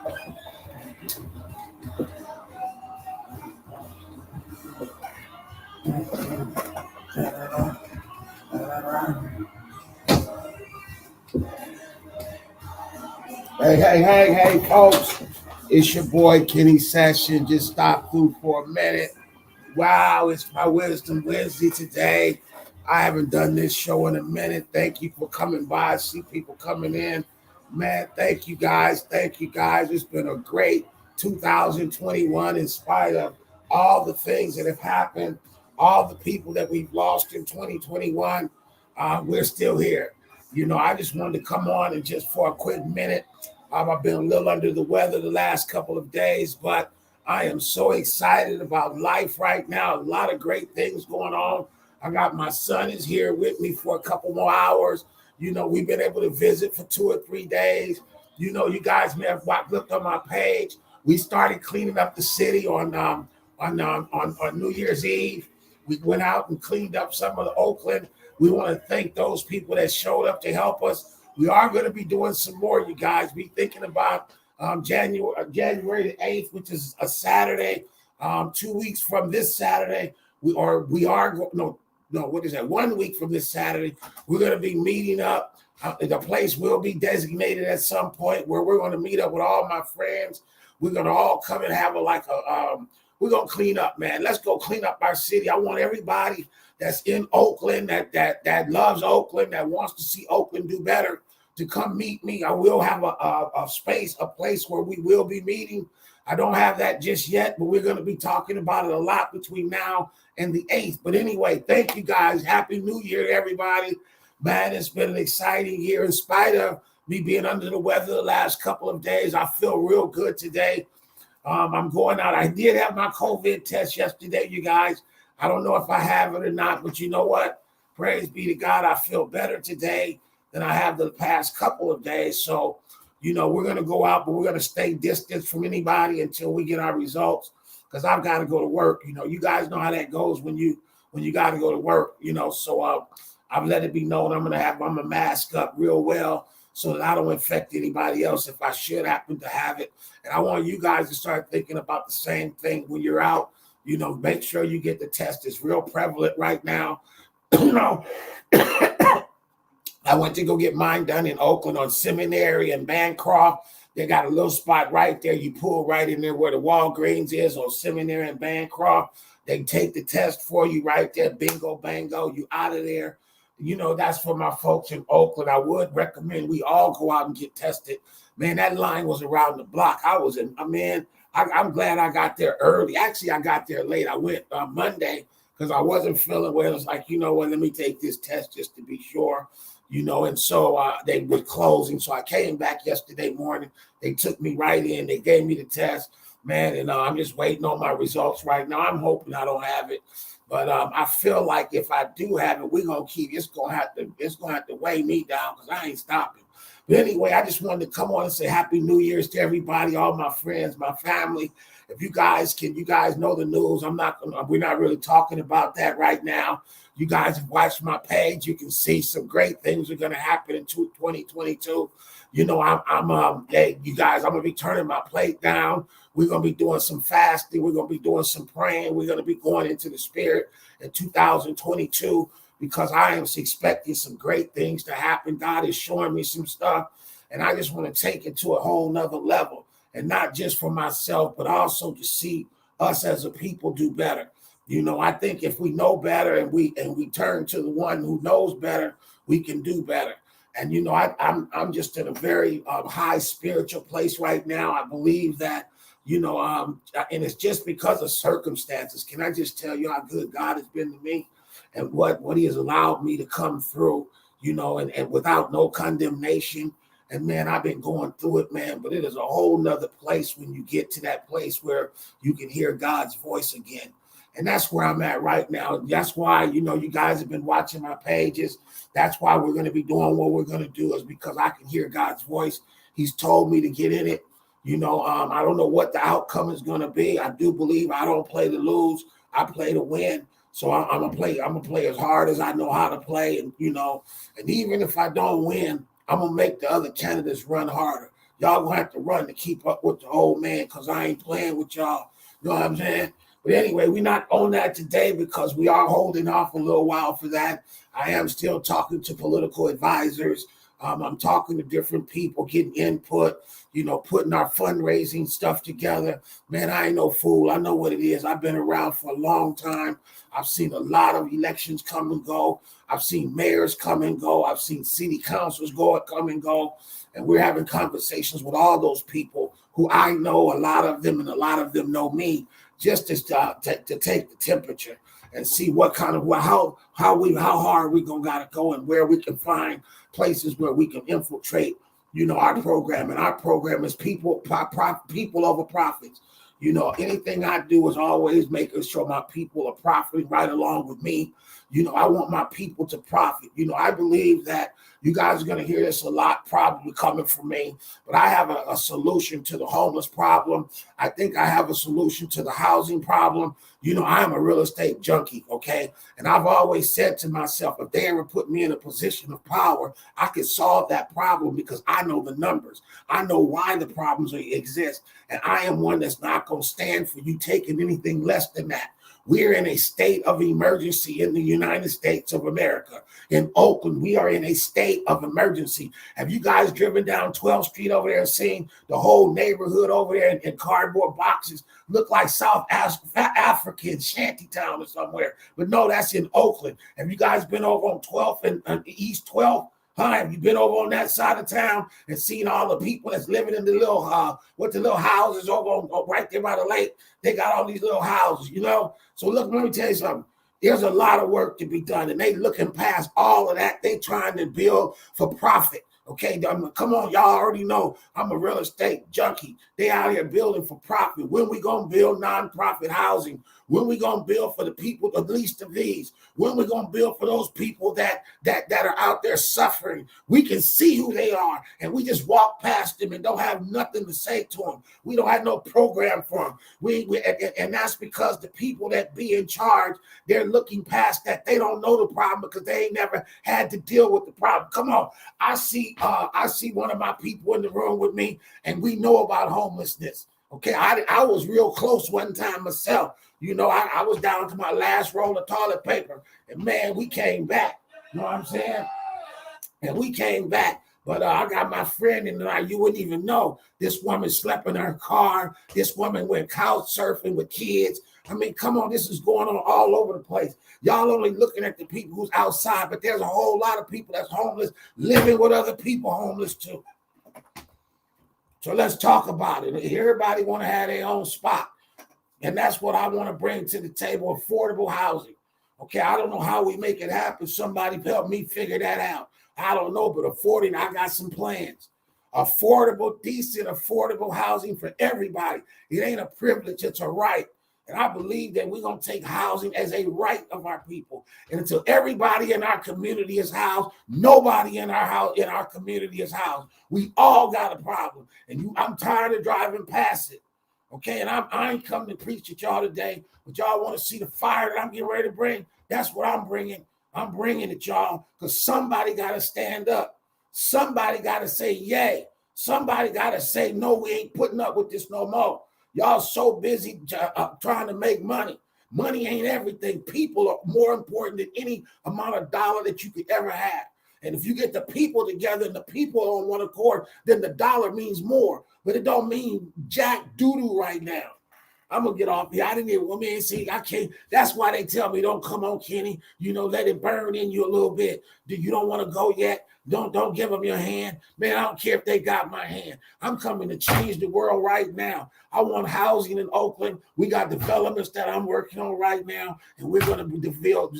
Hey, folks. It's your boy Kenny Session. Just stopped through for a minute. Wow, it's my Wisdom Wednesday today. I haven't done this show in a minute. Thank you for coming by. I see people coming in. Man, thank you guys. Thank you guys. It's been a great 2021 in spite of all the things that have happened, all the people that we've lost in 2021. We're still here. I just wanted to come on and just for a quick minute. I've been a little under the weather the last couple of days, but I am so excited about life right now. A lot of great things going on. I got my son is here with me for a couple more hours. We've been able to visit for 2 or 3 days. You guys may have looked on my page. We started cleaning up the city on New Year's Eve. We went out and cleaned up some of the Oakland. We want to thank those people that showed up to help us. We are going to be doing some more, you guys. Be thinking about January the 8th, which is a Saturday. 2 weeks from this Saturday, 1 week from this Saturday, we're going to be meeting up. The place will be designated at some point where we're going to meet up with all my friends. We're going to all come and have we're going to clean up, man. Let's go clean up our city. I want everybody that's in Oakland, that loves Oakland, that wants to see Oakland do better, to come meet me. I will have a place where we will be meeting. I don't have that just yet, but we're going to be talking about it a lot between now and the 8th. But anyway, thank you guys. Happy New Year to everybody. Man, it's been an exciting year in spite of me being under the weather the last couple of days. I feel real good today. I'm going out. I did have my COVID test yesterday, you guys. I don't know if I have it or not, but you know what? Praise be to God. I feel better today than I have the past couple of days. So, we're going to go out, but we're going to stay distant from anybody until we get our results, because I've got to go to work. You guys know how that goes when you got to go to work, So I've let it be known I'm going to mask up real well so that I don't infect anybody else if I should happen to have it. And I want you guys to start thinking about the same thing when you're out. Make sure you get the test. It's real prevalent right now. I went to go get mine done in Oakland on Seminary and Bancroft. They got a little spot right there. You pull right in there where the Walgreens is on Seminary and Bancroft. They take the test for you right there. Bingo, bango, you out of there. That's for my folks in Oakland. I would recommend we all go out and get tested. Man, that line was around the block. I'm glad I got there early. Actually, I got there late. I went Monday because I wasn't feeling well. It was like, let me take this test just to be sure, and so they were closing. So I came back yesterday morning. They took me right in. They gave me the test, man, and I'm just waiting on my results right now. I'm hoping I don't have it. But I feel like if I do have it, we're gonna keep. It's gonna have to weigh me down because I ain't stopping. But anyway, I just wanted to come on and say Happy New Year's to everybody, all my friends, my family. If you guys know the news. We're not really talking about that right now. You guys have watched my page. You can see some great things are gonna happen in 2022. You guys, I'm gonna be turning my plate down. We're going to be doing some fasting. We're going to be doing some praying. We're going to be going into the spirit in 2022 because I am expecting some great things to happen. God is showing me some stuff, and I just want to take it to a whole nother level, and not just for myself, but also to see us as a people do better. I think if we know better and we turn to the one who knows better, we can do better. And I'm just in a very high spiritual place right now. I believe that. And it's just because of circumstances. Can I just tell you how good God has been to me and what he has allowed me to come through, and without no condemnation. And man, I've been going through it, man, but it is a whole nother place when you get to that place where you can hear God's voice again. And that's where I'm at right now. That's why, you guys have been watching my pages. That's why we're going to be doing what we're going to do, is because I can hear God's voice. He's told me to get in it. I don't know what the outcome is going to be. I do believe I don't play to lose. I play to win. So I'm gonna play as hard as I know how to play, and even if I don't win, I'm gonna make the other candidates run harder. Y'all gonna have to run to keep up with the old man because I ain't playing with y'all. You know what I'm saying? But anyway, we're not on that today because we are holding off a little while for that. I am still talking to political advisors. I'm talking to different people, getting input, putting our fundraising stuff together. Man, I ain't no fool. I know what it is. I've been around for a long time. I've seen a lot of elections come and go. I've seen mayors come and go. I've seen city councils come and go. And we're having conversations with all those people who I know, a lot of them, and a lot of them know me, just to take the temperature and see what kind of how hard we gotta go and where we can find places where we can infiltrate, our program. And our program is people over profits. Anything I do is always making sure my people are profiting right along with me. I want my people to profit. I believe that you guys are going to hear this a lot, probably coming from me, but I have a solution to the homeless problem. I think I have a solution to the housing problem. I am a real estate junkie, okay? And I've always said to myself, if they ever put me in a position of power, I could solve that problem because I know the numbers. I know why the problems exist. And I am one that's not going to stand for you taking anything less than that. We're in a state of emergency in the United States of America. In Oakland, we are in a state of emergency. Have you guys driven down 12th Street over there and seen the whole neighborhood over there in cardboard boxes? Look like South African shantytown or somewhere. But no, that's in Oakland. Have you guys been over on 12th and East 12th? Have you been over on that side of town and seen all the people that's living in the little houses over on right there by the lake? They got all these little houses, So look, let me tell you something. There's a lot of work to be done, and they looking past all of that. They trying to build for profit. Okay, come on, y'all already know I'm a real estate junkie. They out here building for profit. When we gonna build nonprofit housing? When we gonna build for the people, the least of these? When we gonna build for those people that are out there suffering? We can see who they are, and we just walk past them and don't have nothing to say to them. We don't have no program for them. And that's because the people that be in charge, they're looking past that. They don't know the problem because they ain't never had to deal with the problem. Come on, I see one of my people in the room with me, and we know about homelessness. Okay, I was real close one time myself. I was down to my last roll of toilet paper, and man, we came back. You know what I'm saying? And we came back. But I got my friend, and you wouldn't even know. This woman slept in her car. This woman went couch surfing with kids. I mean, come on, this is going on all over the place. Y'all only looking at the people who's outside, but there's a whole lot of people that's homeless, living with other people homeless too. So let's talk about it. Everybody want to have their own spot. And that's what I want to bring to the table, affordable housing. Okay, I don't know how we make it happen. Somebody help me figure that out. I don't know, but I got some plans. Affordable, decent, affordable housing for everybody. It ain't a privilege, it's a right. And I believe that we're going to take housing as a right of our people. And until everybody in our community is housed, nobody in our community is housed. We all got a problem. And I'm tired of driving past it. Okay, and I ain't coming to preach at y'all today, but y'all want to see the fire that I'm getting ready to bring? That's what I'm bringing. I'm bringing it, y'all, because somebody got to stand up. Somebody got to say yay. Somebody got to say, no, we ain't putting up with this no more. Y'all so busy trying to make money. Money ain't everything. People are more important than any amount of dollar that you could ever have. And if you get the people together and the people on one accord, then the dollar means more. But it don't mean jack doo-doo right now. I'm going to get off here. I didn't even, see, I can't. That's why they tell me, don't come on, Kenny. Let it burn in you a little bit. You don't want to go yet? Don't give them your hand. Man, I don't care if they got my hand. I'm coming to change the world right now. I want housing in Oakland. We got developments that I'm working on right now, and we're going to build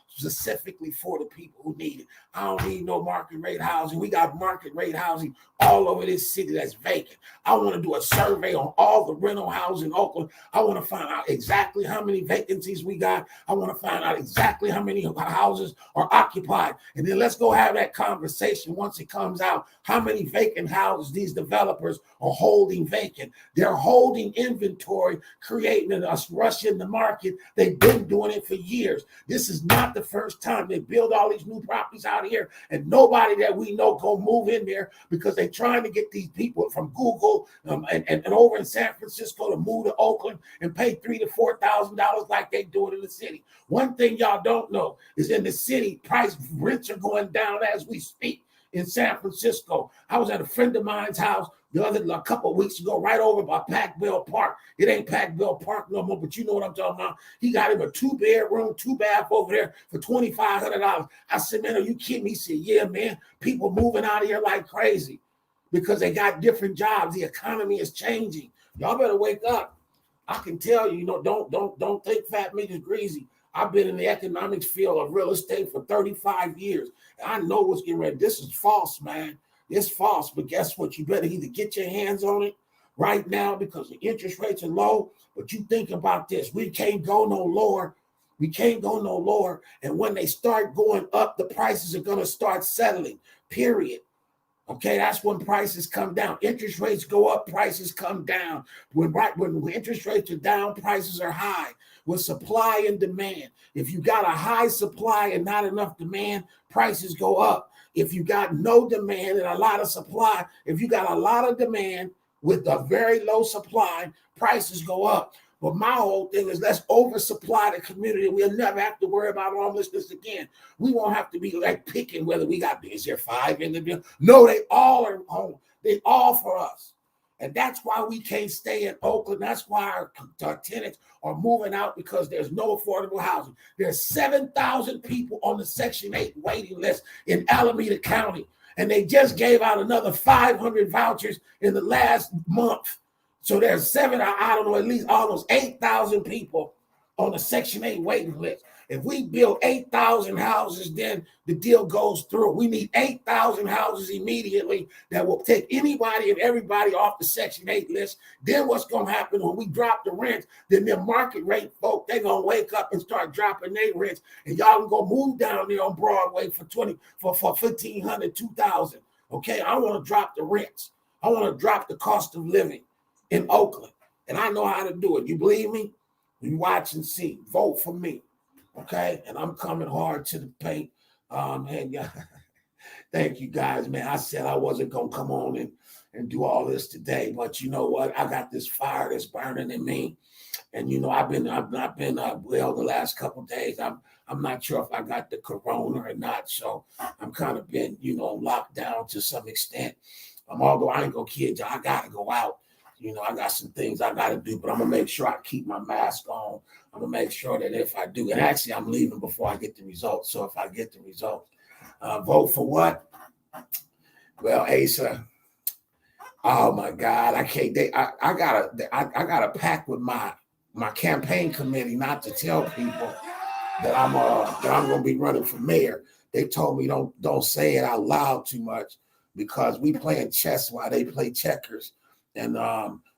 specifically for the people who need it. I don't need no market rate housing. We got market rate housing all over this city that's vacant. I want to do a survey on all the rental housing in Oakland. I want to find out exactly how many vacancies we got. I want to find out exactly how many houses are occupied. And then let's go have that conversation once it comes out how many vacant houses these developers are holding vacant. They're holding inventory, creating a rush in the market. They've been doing it for years. This is not the first time they build all these new properties out here, and nobody that we know go move in there because they're trying to get these people from Google and over in San Francisco to move to Oakland and pay $3,000 to $4,000 like they do it in the city. One thing y'all don't know is in the city, rents are going down as we speak in San Francisco. I was at a friend of mine's house a couple of weeks ago, right over by Packville Park. It ain't Packville Park no more, but you know what I'm talking about. He got him a 2-bedroom, 2-bath over there for $2,500. I said, man, are you kidding me? He said, yeah, man, people moving out of here like crazy because they got different jobs. The economy is changing. Y'all better wake up. I can tell you, don't think fat meat is greasy. I've been in the economics field of real estate for 35 years. I know what's getting ready. This is false, man. It's false, but guess what? You better either get your hands on it right now because the interest rates are low, but you think about this. We can't go no lower. We can't go no lower. And when they start going up, the prices are going to start settling, period. Okay, that's when prices come down. Interest rates go up, prices come down. When interest rates are down, prices are high. With supply and demand. If you got a high supply and not enough demand, prices go up. If you got no demand and a lot of supply, if you got a lot of demand with a very low supply, prices go up. But my whole thing is let's oversupply the community. We'll never have to worry about homelessness again. We won't have to be like picking whether we got, is there 5 in the building? No, they all are home. They all for us. And that's why we can't stay in Oakland. That's why our tenants are moving out because there's no affordable housing. There's 7,000 people on the Section 8 waiting list in Alameda County. And they just gave out another 500 vouchers in the last month. So there's at least almost 8,000 people on the Section 8 waiting list. If we build 8,000 houses, then the deal goes through. We need 8,000 houses immediately that will take anybody and everybody off the Section 8 list. Then what's going to happen when we drop the rents, then the market rate folk, they're going to wake up and start dropping their rents. And y'all can go move down there on Broadway for $1,500, $2,000. Okay, I want to drop the rents. I want to drop the cost of living in Oakland. And I know how to do it. You believe me? You watch and see. Vote for me. Okay, and I'm coming hard to the paint. And thank you guys, man. I said I wasn't gonna come on and do all this today, but you know what? I got this fire that's burning in me, and you know I've not been well the last couple of days. I'm not sure if I got the corona or not, so I'm kind of been locked down to some extent. Although I ain't gonna kid you, I gotta go out. I got some things I got to do, but I'm going to make sure I keep my mask on. I'm going to make sure that if I do, and actually I'm leaving before I get the results. So if I get the results, vote for what? Well, Asa, oh my God, I can't. I got a pact with my campaign committee not to tell people that I'm going to be running for mayor. They told me don't say it out loud too much because we playing chess while they play checkers. And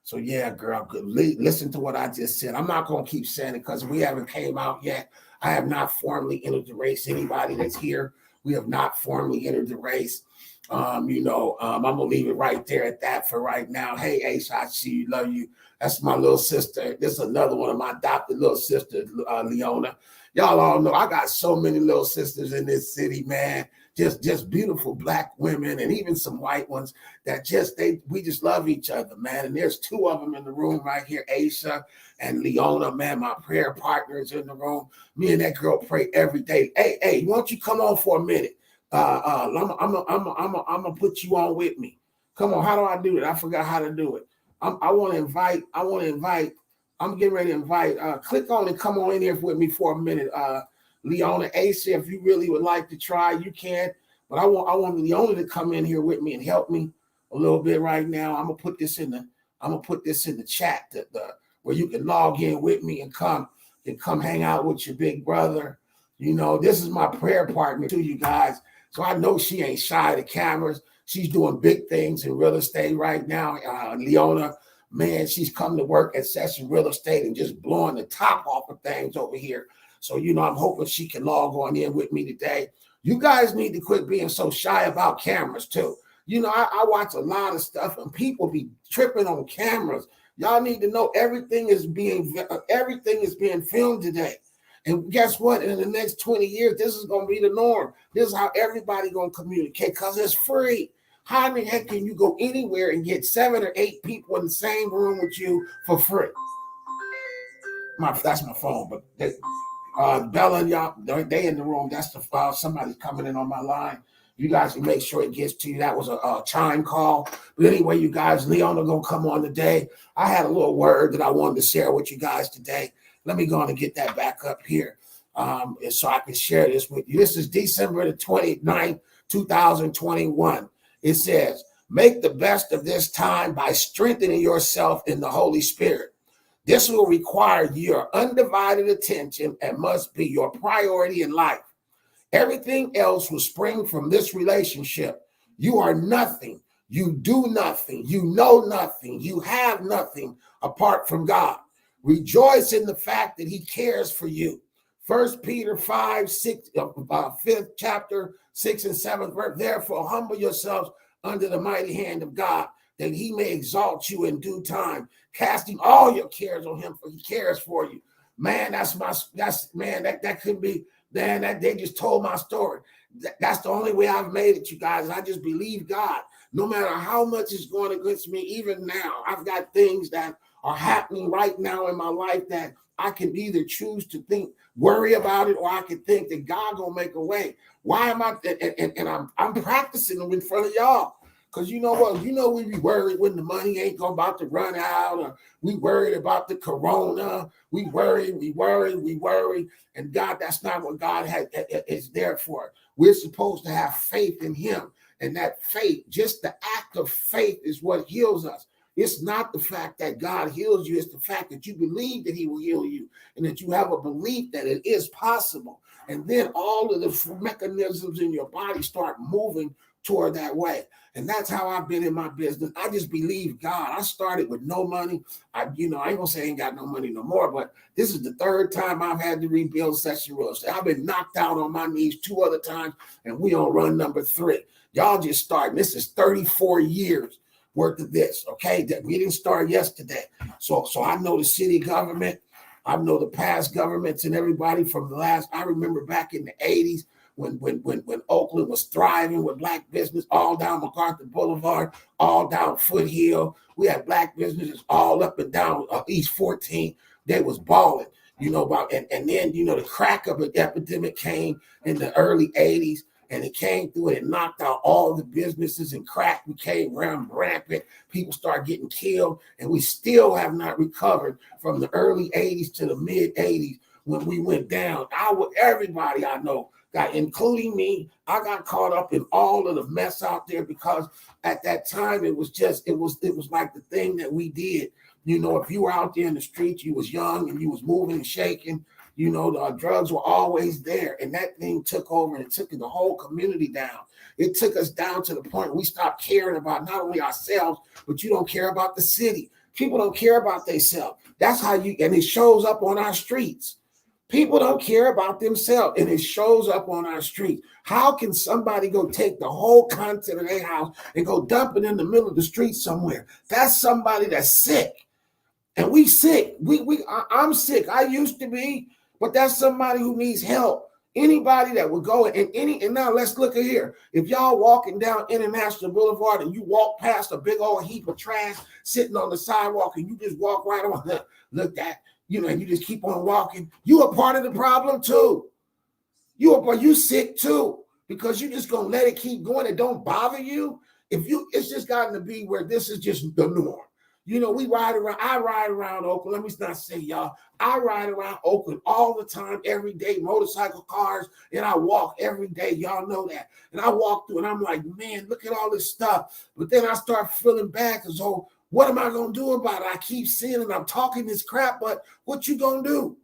so, yeah, girl, listen to what I just said. I'm not going to keep saying it because we haven't came out yet. I have not formally entered the race. Anybody that's here, we have not formally entered the race. I'm going to leave it right there at that for right now. Hey, Ace, I see you. Love you. That's my little sister. This is another one of my adopted little sisters, Leona. Y'all all know I got so many little sisters in this city, man. Just beautiful Black women and even some white ones that we just love each other, man. And there's 2 of them in the room right here, Aisha and Leona, man. My prayer partners in the room. Me and that girl pray every day. Hey, why don't you come on for a minute? I'm gonna put you on with me. Come on, how do I do it? I forgot how to do it. I want to invite. I'm getting ready to invite. Click on and come on in here with me for a minute. Leona, Asa, if you really would like to try, you can. But I want Leona to come in here with me and help me a little bit right now. I'm gonna put this in the chat where you can log in with me and come hang out with your big brother. This is my prayer partner to you guys. So I know she ain't shy of the cameras. She's doing big things in real estate right now. Leona, man, she's come to work at Session Real Estate and just blowing the top off of things over here. So, I'm hoping she can log on in with me today You guys need to quit being so shy about cameras too. You know, I watch a lot of stuff and people be tripping on cameras. Y'all need to know everything is being filmed today. And guess what? In the next 20 years, this is going to be the norm. This is how everybody going to communicate because it's free. How in the heck can you go anywhere and get 7 or 8 people in the same room with you for free? That's my phone, but Bella and y'all, they in the room. That's the somebody's coming in on my line. You guys can make sure it gets to you. That was a chime call. But anyway, you guys, Leon are going to come on today. I had a little word that I wanted to share with you guys today. Let me go on and get that back up here so I can share this with you. This is December the 29th, 2021. It says, make the best of this time by strengthening yourself in the Holy Spirit. This will require your undivided attention and must be your priority in life. Everything else will spring from this relationship. You are nothing. You do nothing. You know nothing. You have nothing apart from God. Rejoice in the fact that he cares for you. 1 Peter 5th chapter, 6 and 7th verse. Therefore, humble yourselves under the mighty hand of God, that he may exalt you in due time, casting all your cares on him, for he cares for you. Man, that could be, man, that they just told my story. That's the only way I've made it, you guys. I just believe God. No matter how much is going against me, even now, I've got things that are happening right now in my life that I can either choose to worry about it, or I can think that God gonna make a way. Why am I? And I'm practicing them in front of y'all. Because you know what? You know we be worried when the money ain't about to run out, or we worried about the corona. We worry. And God, that's not what God is there for. We're supposed to have faith in him. And that faith, just the act of faith, is what heals us. It's not the fact that God heals you. It's the fact that you believe that he will heal you and that you have a belief that it is possible. And then all of the mechanisms in your body start moving toward that way. And that's how I've been in my business. I just believe God. I started with no money. I ain't gonna say I ain't got no money no more, but this is the 3rd time I've had to rebuild Session Real Estate. I've been knocked out on my knees 2 other times, and we on run number 3. Y'all just starting. This is 34 years worth of this, okay? That we didn't start yesterday. So I know the city government. I know the past governments and everybody from the last. I remember back in the 80s when Oakland was thriving with black business all down MacArthur Boulevard, all down Foothill. We had black businesses all up and down East 14. They was balling, and then, the crack of an epidemic came in the early 80s. And it came through and it knocked out all the businesses, and crack became rampant. People started getting killed, and we still have not recovered from the early 80s to the mid 80s when we went down. Everybody I know including me, I got caught up in all of the mess out there because at that time it was like the thing that we did. If you were out there in the streets, you was young and you was moving and shaking. The drugs were always there, and that thing took over and it took the whole community down. It took us down to the point we stopped caring about not only ourselves, but you don't care about the city. People don't care about themselves. That's how and it shows up on our streets. People don't care about themselves, and it shows up on our streets. How can somebody go take the whole content of their house and go dump it in the middle of the street somewhere? That's somebody that's sick, and we sick. I'm sick. I used to be. But that's somebody who needs help. Anybody that would go and now let's look at here. If y'all walking down International Boulevard and you walk past a big old heap of trash sitting on the sidewalk and you just walk right on, look at, and you just keep on walking, you are part of the problem too. You sick too, because you just gonna let it keep going. It don't bother you. It's just gotten to be where this is just the norm. I ride around Oakland. Let me not say y'all. I ride around Oakland all the time, every day, motorcycle, cars, and I walk every day. Y'all know that. And I walk through and I'm like, man, look at all this stuff. But then I start feeling bad because, what am I going to do about it? I keep seeing and I'm talking this crap, but what you going to do?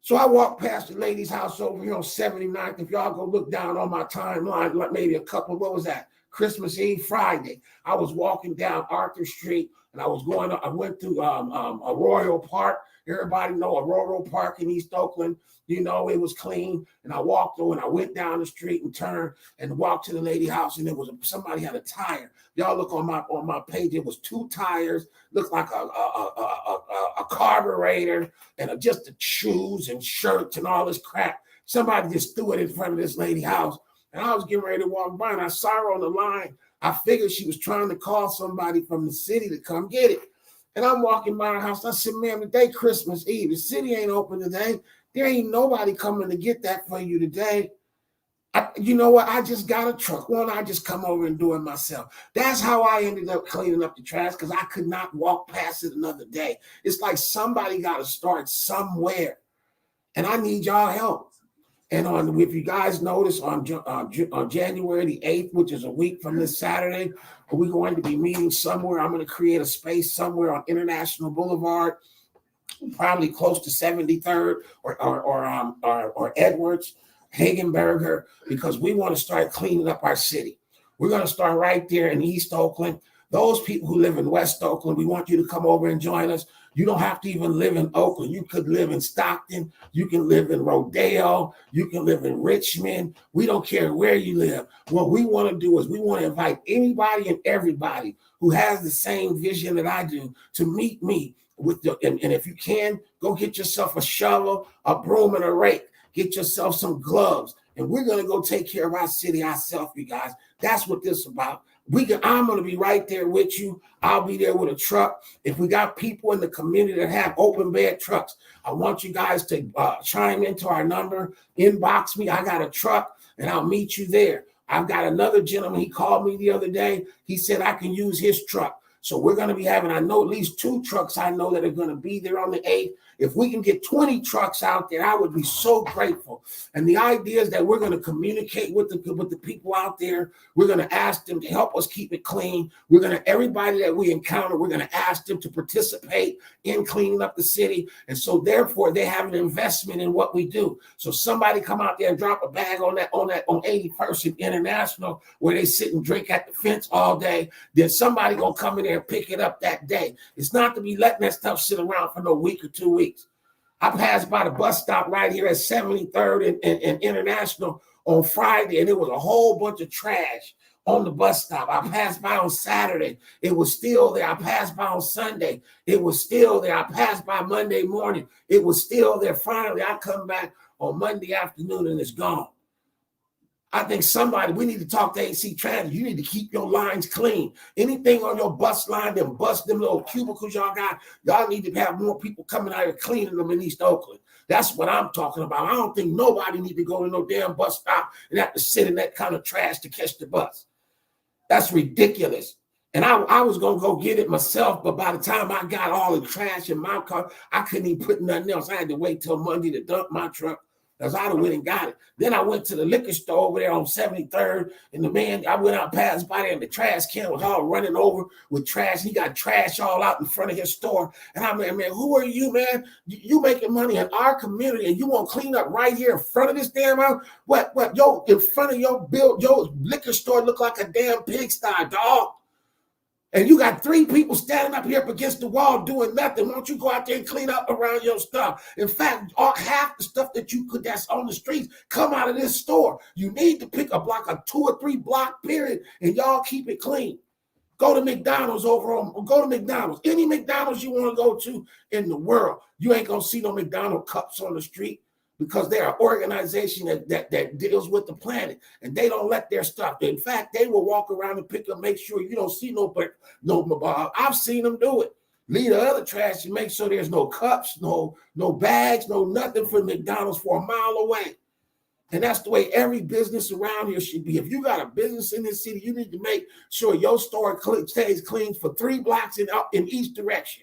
So I walked past the lady's house over here on 79th. If y'all go look down on my timeline, like maybe what was that? Christmas Eve, Friday. I was walking down Arthur Street and I went through Arroyo Park. Everybody know Arroyo Park in East Oakland. You know, it was clean. And I walked through and I went down the street and turned and walked to the lady house, and somebody had a tire. Y'all look on my page. It was 2 tires, looked like a carburetor, and just the shoes and shirts and all this crap. Somebody just threw it in front of this lady house. And I was getting ready to walk by, and I saw her on the line. I figured she was trying to call somebody from the city to come get it. And I'm walking by her house. I said, ma'am, today Christmas Eve. The city ain't open today. There ain't nobody coming to get that for you today. You know what? I just got a truck. Why don't I just come over and do it myself? That's how I ended up cleaning up the trash, because I could not walk past it another day. It's like somebody got to start somewhere. And I need y'all help. And if you guys notice, on January the 8th, which is a week from this Saturday, we're going to be meeting somewhere. I'm going to create a space somewhere on International Boulevard, probably close to 73rd or Edwards, Hagenberger, because we want to start cleaning up our city. We're going to start right there in East Oakland. Those people who live in West Oakland, we want you to come over and join us. You don't have to even live in Oakland. You could live in Stockton. You can live in Rodeo. You can live in Richmond. We don't care where you live. What we want to do is we want to invite anybody and everybody who has the same vision that I do to meet me and if you can, go get yourself a shovel, a broom, and a rake. Get yourself some gloves, and we're going to go take care of our city ourselves, you guys. That's what this is about. I'm going to be right there with you. I'll be there with a truck. If we got people in the community that have open bed trucks, I want you guys to chime into our number, inbox me. I got a truck, and I'll meet you there. I've got another gentleman. He called me the other day. He said I can use his truck. So we're going to be having, I know, at least 2 trucks I know that are going to be there on the 8th. If we can get 20 trucks out there, I would be so grateful. And the idea is that we're going to communicate with the people out there. We're going to ask them to help us keep it clean. Everybody that we encounter, we're going to ask them to participate in cleaning up the city. And so therefore they have an investment in what we do. So somebody come out there and drop a bag on 81st and International, where they sit and drink at the fence all day. Then somebody going to come in there and pick it up that day. It's not to be letting that stuff sit around for no week or 2 weeks. I passed by the bus stop right here at 73rd and International on Friday, and there was a whole bunch of trash on the bus stop. I passed by on Saturday. It was still there. I passed by on Sunday. It was still there. I passed by Monday morning. It was still there. Finally, I come back on Monday afternoon, and it's gone. I think we need to talk to AC Transit. You need to keep your lines clean. Anything on your bus line, them little cubicles y'all got, y'all need to have more people coming out here cleaning them in East Oakland. That's what I'm talking about. I don't think nobody need to go to no damn bus stop and have to sit in that kind of trash to catch the bus. That's ridiculous. And I was going to go get it myself, but by the time I got all the trash in my car, I couldn't even put nothing else. I had to wait till Monday to dump my truck. Because I'd have went and got it. Then I went to the liquor store over there on 73rd, and I went out past by there, and the trash can was all running over with trash. He got trash all out in front of his store. And I'm like, man, who are you, man? You making money in our community, and you want to clean up right here in front of this damn house? What? Yo, in front of your liquor store look like a damn pigsty, dog. And you got 3 people standing up here up against the wall doing nothing. Why don't you go out there and clean up around your stuff? In fact, half the stuff that's on the streets come out of this store. You need to pick a 2 or 3 block period, and y'all keep it clean. Go to McDonald's Any McDonald's you want to go to in the world. You ain't going to see no McDonald's cups on the street, because they're an organization that deals with the planet, and they don't let their stuff. In fact, they will walk around and pick up, make sure you don't see no. I've seen them do it. Leave the other trash and make sure there's no cups, no bags, no nothing for McDonald's for a mile away. And that's the way every business around here should be. If you got a business in this city, you need to make sure your store stays clean for 3 blocks in each direction.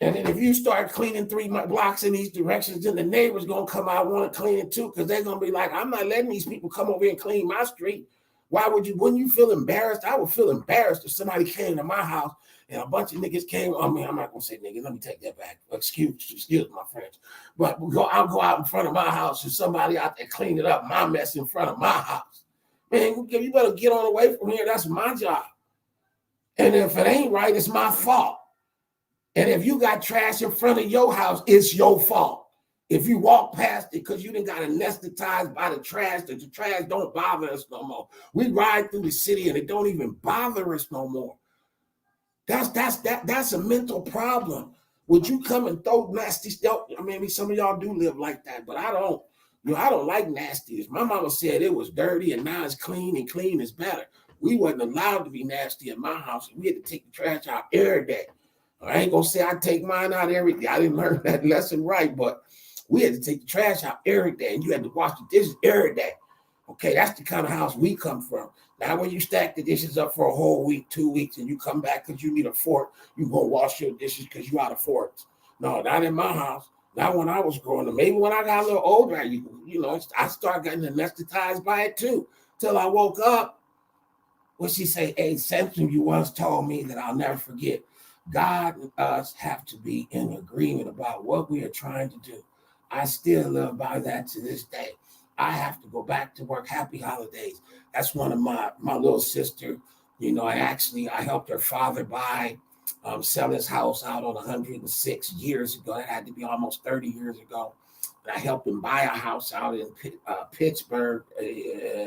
And then if you start cleaning 3 blocks in these directions, then the neighbors going to come out and want to clean it too, because they're going to be like, I'm not letting these people come over here and clean my street. Wouldn't you feel embarrassed? I would feel embarrassed if somebody came to my house and a bunch of niggas came. I mean, I'm not going to say niggas. Let me take that back. Excuse my friends. But I'll go out in front of my house and somebody out there clean it up, my mess in front of my house. Man, you better get on away from here. That's my job. And if it ain't right, it's my fault. And if you got trash in front of your house, it's your fault. If you walk past it because you didn't got anesthetized by the trash, that the trash don't bother us no more. We ride through the city and it don't even bother us no more. That's a mental problem. Would you come and throw nasty stuff? I mean, some of y'all do live like that, but I don't. I don't like nastiness. My mama said it was dirty and now it's clean, and clean is better. We wasn't allowed to be nasty in my house. We had to take the trash out every day. I ain't gonna say I take mine out every day. I didn't learn that lesson right, but we had to take the trash out every day, and you had to wash the dishes every day. Okay, that's the kind of house we come from. Now, when you stack the dishes up for a whole week, 2 weeks, and you come back because you need a fork, you go wash your dishes because you out of forks. No, not in my house. Not when I was growing up. Maybe when I got a little older, I started getting anesthetized by it too. Till I woke up. What she say? Something you once told me that I'll never forget. God and us have to be in agreement about what we are trying to do. I still live by that to this day. I have to go back to work. Happy holidays. That's one of my little sister. I helped her father buy, sell his house out on 106 years ago. That had to be almost 30 years ago. And I helped him buy a house out in Pittsburgh,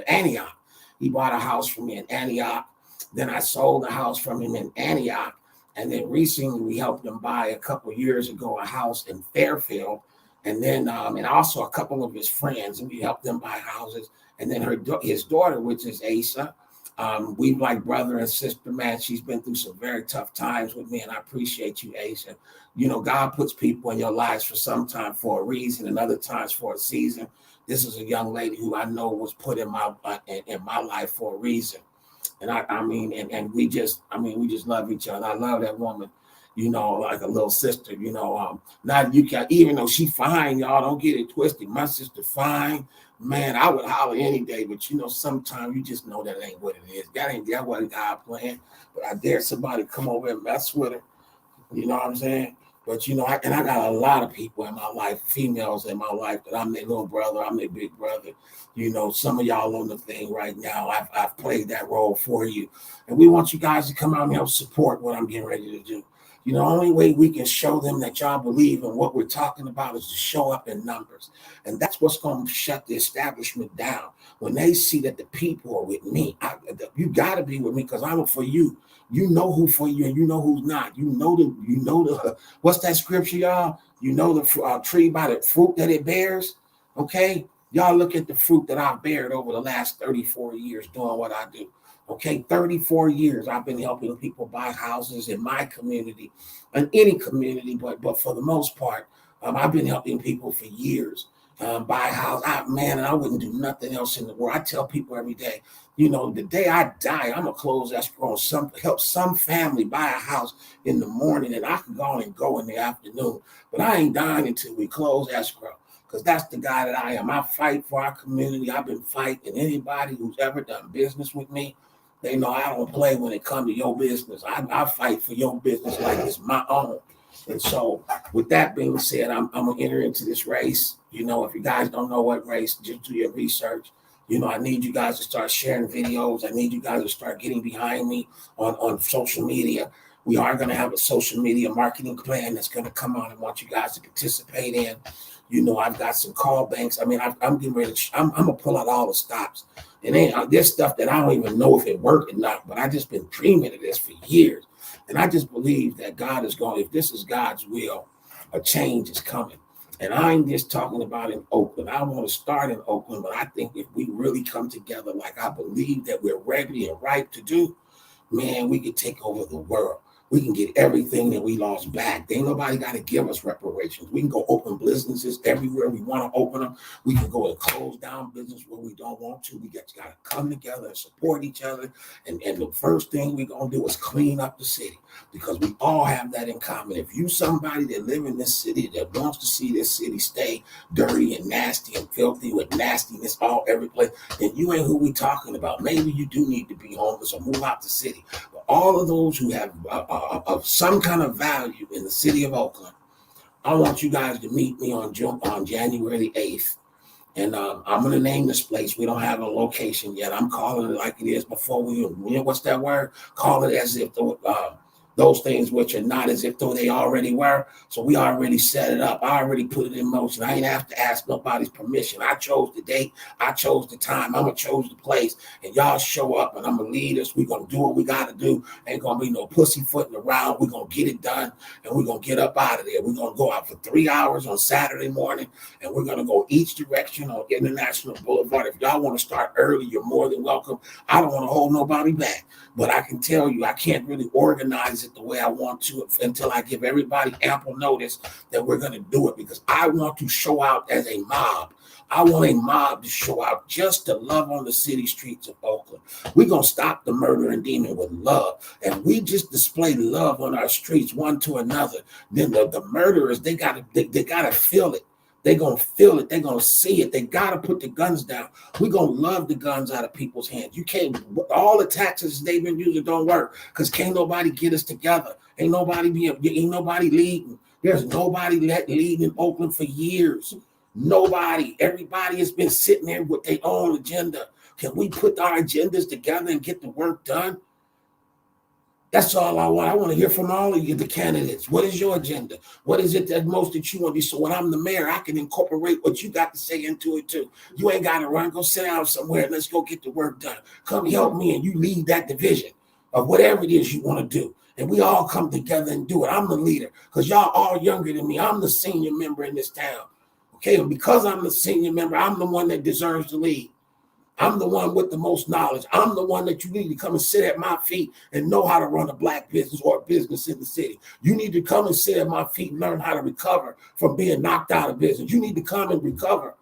Antioch. He bought a house from me in Antioch. Then I sold the house from him in Antioch. And then recently we helped him buy a couple of years ago a house in Fairfield. And then and also a couple of his friends, and we helped them buy houses. And then his daughter, which is Asa, we like brother and sister, man. She's been through some very tough times with me, and I appreciate you, Asa. God puts people in your lives for some time for a reason, and other times for a season. This is a young lady who I know was put in my life for a reason. And we just love each other. I love that woman, like a little sister, not you can, even though she fine, y'all don't get it twisted. My sister fine, man, I would holler any day, but sometimes you just know that ain't what it is. That wasn't God planned, but I dare somebody come over and mess with her. You know what I'm saying? But I got a lot of people in my life, females in my life, that I'm their little brother, I'm their big brother. Some of y'all on the thing right now. I've played that role for you, and we want you guys to come out and help support what I'm getting ready to do. The only way we can show them that y'all believe in what we're talking about is to show up in numbers, and that's what's going to shut the establishment down. When they see that the people are with me, you got to be with me because I'm for you. You know who for you and you know who's not. You know the what's that scripture, y'all? You know the tree by the fruit that it bears. Okay, y'all look at the fruit that I've bared over the last 34 years doing what I do. Okay, 34 years I've been helping people buy houses in my community, in any community, but for the most part, I've been helping people for years. Buy a house. And I wouldn't do nothing else in the world. I tell people every day, the day I die, I'm gonna close escrow and help some family buy a house in the morning, and I can go on and go in the afternoon. But I ain't dying until we close escrow, because that's the guy that I am. I fight for our community. I've been fighting. Anybody who's ever done business with me, they know I don't play when it comes to your business. I fight for your business like it's my own. And so with that being said, I'm going to enter into this race. If you guys don't know what race, just do your research. I need you guys to start sharing videos. I need you guys to start getting behind me on social media. We are going to have a social media marketing plan that's going to come out and want you guys to participate in. I've got some call banks. I'm getting ready to, I'm going to pull out all the stops. And there's stuff that I don't even know if it worked or not, but I just been dreaming of this for years. And I just believe that God is going, if this is God's will, a change is coming. And I ain't just talking about in Oakland. I want to start in Oakland, but I think if we really come together like I believe that we're ready and ripe to do, man, we could take over the world. We can get everything that we lost back. Ain't nobody got to give us reparations. We can go open businesses everywhere we want to open them. We can go and close down business where we don't want to. We got to come together and support each other. And the first thing we're going to do is clean up the city, because we all have that in common. If you somebody that live in this city that wants to see this city stay dirty and nasty and filthy with nastiness all every place, then you ain't who we talking about. Maybe you do need to be homeless or move out the city. But all of those who have of some kind of value in the city of Oakland, I want you guys to meet me on January the 8th. And I'm going to name this place. We don't have a location yet. I'm calling it like it is before we, what's that word? Call it as if those things which are not as if though they already were. So we already set it up. I already put it in motion. I ain't have to ask nobody's permission. I chose the date. I chose the time. I'm going to chose the place. And y'all show up and I'm going to lead us. We're going to do what we got to do. Ain't going to be no pussyfooting around. We're going to get it done and we're going to get up out of there. We're going to go out for 3 hours on Saturday morning and we're going to go each direction on International Boulevard. If y'all want to start early, you're more than welcome. I don't want to hold nobody back. But I can tell you, I can't really organize it the way I want to until I give everybody ample notice that we're going to do it, because I want to show out as a mob. I want a mob to show out just to love on the city streets of Oakland. We're going to stop the murder and demon with love. And we just display love on our streets one to another. Then the murderers, they got to feel it. They're going to feel it. They're going to see it. They got to put the guns down. We're going to love the guns out of people's hands. You can't, all the tactics they've been using don't work because can't nobody get us together. Ain't nobody leading. There's nobody leading in Oakland for years. Nobody. Everybody has been sitting there with their own agenda. Can we put our agendas together and get the work done? That's all I want. I want to hear from all of you, the candidates. What is your agenda? What is it that most that you want to be? So when I'm the mayor, I can incorporate what you got to say into it too. You ain't got to run. Go sit down somewhere and let's go get the work done. Come help me and you lead that division of whatever it is you want to do. And we all come together and do it. I'm the leader because y'all all younger than me. I'm the senior member in this town. Okay, and because I'm the senior member, I'm the one that deserves to lead. I'm the one with the most knowledge. I'm the one that you need to come and sit at my feet and know how to run a black business or a business in the city. You need to come and sit at my feet and learn how to recover from being knocked out of business. You need to come and recover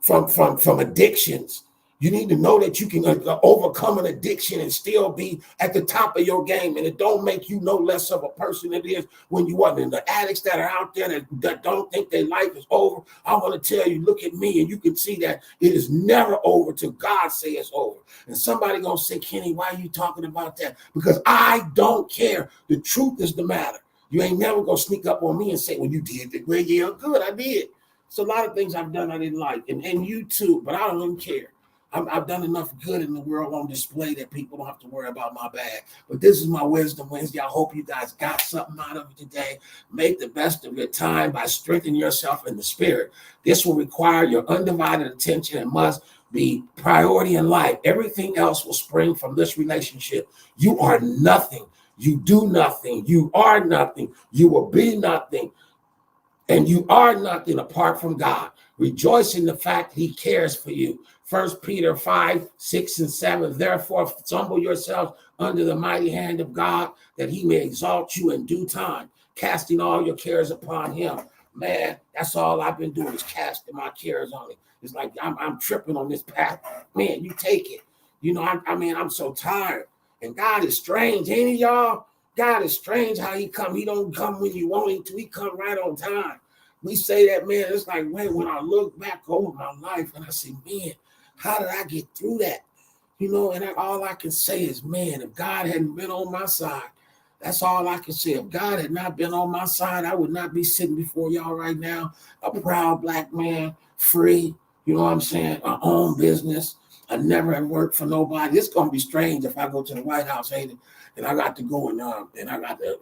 from addictions. You need to know that you can overcome an addiction and still be at the top of your game. And it don't make you no less of a person than it is when you are. And the addicts that are out there that don't think their life is over, I want to tell you, look at me and you can see that it is never over till God say it's over. And somebody going to say, Kenny, why are you talking about that? Because I don't care. The truth is the matter. You ain't never going to sneak up on me and say, well, you did the great. Yeah, good, I did. So a lot of things I've done I didn't like. And you too, but I don't even care. I've done enough good in the world on display that people don't have to worry about my bad. But this is my Wisdom Wednesday. I hope you guys got something out of it today. Make the best of your time by strengthening yourself in the spirit. This will require your undivided attention and must be priority in life. Everything else will spring from this relationship. You are nothing. You do nothing. You are nothing. You will be nothing. And you are nothing apart from God. Rejoice in the fact he cares for you. 1 Peter 5, 6, and 7. Therefore, humble yourselves under the mighty hand of God, that he may exalt you in due time, casting all your cares upon him. Man, that's all I've been doing is casting my cares on him. It's like I'm tripping on this path. Man, you take it. You know, I'm so tired. And God is strange, ain't he, y'all? God is strange how he come. He don't come when you want him to. He come right on time. We say that, man, it's like, wait, when I look back over my life and I say, man, how did I get through that? You know, and all I can say is, man, if God hadn't been on my side, that's all I can say. If God had not been on my side, I would not be sitting before y'all right now, a proud black man, free, you know what I'm saying, I own business. I never have worked for nobody. It's going to be strange if I go to the White House, ain't it? And I got to go and I got to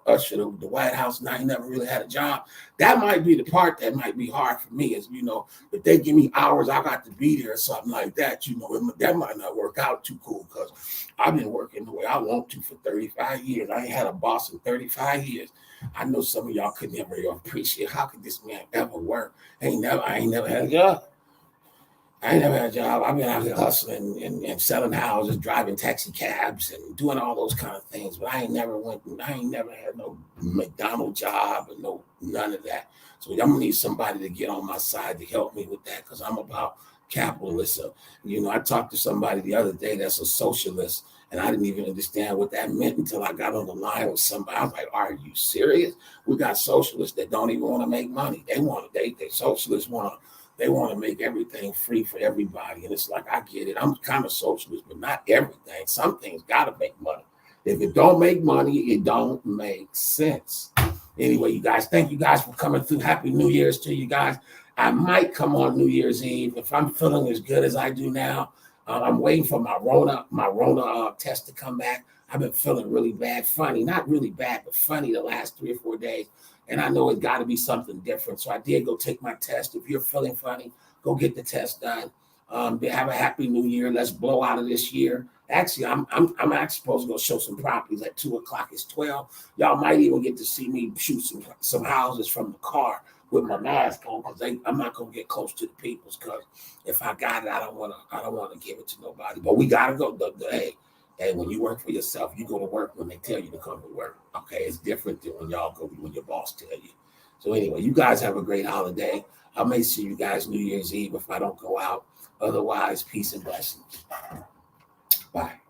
usher the White House, and I ain't never really had a job. That might be the part that might be hard for me is, you know, if they give me hours, I got to be there or something like that, you know, that might not work out too cool because I've been working the way I want to for 35 years. I ain't had a boss in 35 years. I know some of y'all could never appreciate how could this man ever work. I ain't never had a job. I ain't never had a job. I've been out here hustling and selling houses, driving taxi cabs and doing all those kind of things. But I ain't never had no McDonald's job and none of that. So I'm gonna need somebody to get on my side to help me with that because I'm about capitalism. You know, I talked to somebody the other day that's a socialist, and I didn't even understand what that meant until I got on the line with somebody. I was like, are you serious? We got socialists that don't even want to make money. They socialists they want to make everything free for everybody. And it's like, I get it. I'm kind of socialist, but not everything. Some things got to make money. If it don't make money, it don't make sense. Anyway, you guys, thank you guys for coming through. Happy New Year's to you guys. I might come on New Year's Eve if I'm feeling as good as I do now. I'm waiting for my Rona test to come back. I've been feeling really bad, funny, not really bad, but funny the last 3 or 4 days. And I know it's got to be something different. So I did go take my test. If you're feeling funny, go get the test done. Have a happy new year. Let's blow out of this year. Actually, I'm actually supposed to go show some properties at 2:00. It's 12. Y'all might even get to see me shoot some houses from the car with my mask on, because I'm not gonna get close to the peoples, because if I got it, I don't wanna give it to nobody. But we gotta go. Hey, when you work for yourself, you go to work when they tell you to come to work. Okay, it's different than when y'all go when your boss tell you. So anyway, you guys have a great holiday. I may see you guys New Year's Eve if I don't go out. Otherwise, peace and blessings. Bye.